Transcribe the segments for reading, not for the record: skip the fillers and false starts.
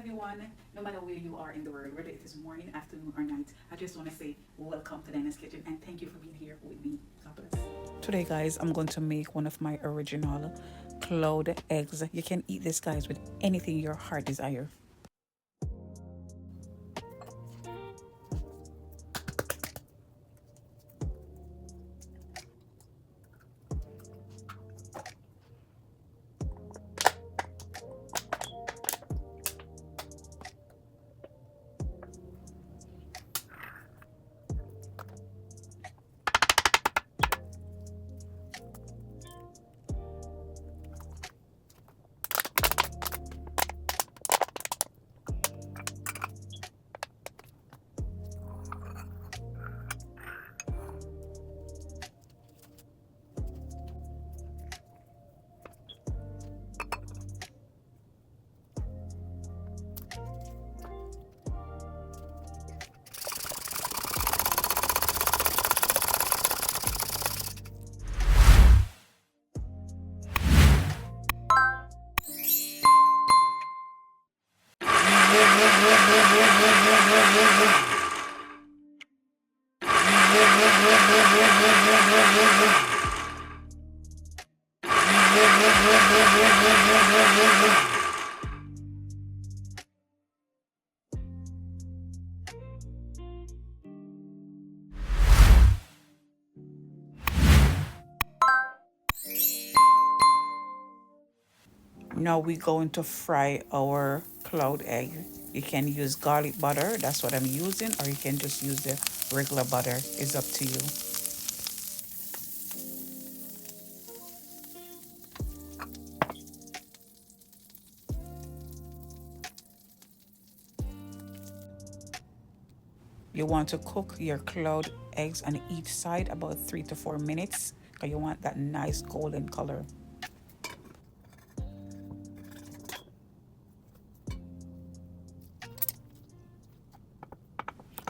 everyone, no matter where you are in the world, whether it is morning, afternoon, or night. I just want to say welcome to Dyana's Kitchen and thank you for being here with me. God bless. Today, guys, I'm going to make one of my original cloud eggs. You can eat this, guys, with anything your heart desires. Now we're going to fry our cloud egg. You can use garlic butter, that's what I'm using, or you can just use the regular butter. It's up to you. You want to cook your cloud eggs on each side about 3 to 4 minutes because you want that nice golden color.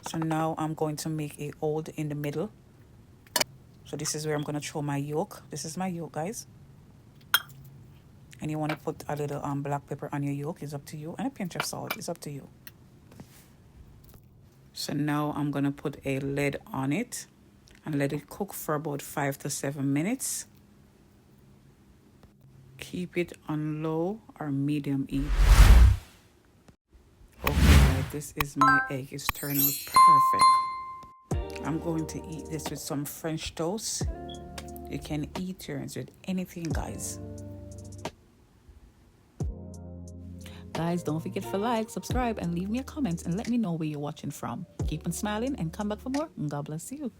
So now I'm going to make a hole in the middle. So this is where I'm going to throw my yolk. This is my yolk, guys. And you want to put a little black pepper on your yolk. It's up to you. And a pinch of salt. It's up to you. So now I'm going to put a lid on it and let it cook for about 5 to 7 minutes. Keep it on low or medium heat. Okay, this is my egg. It's turned out perfect. I'm going to eat this with some French toast. You can eat yours with anything, guys. Guys, don't forget to like, subscribe, and leave me a comment and let me know where you're watching from. Keep on smiling and come back for more. God bless you.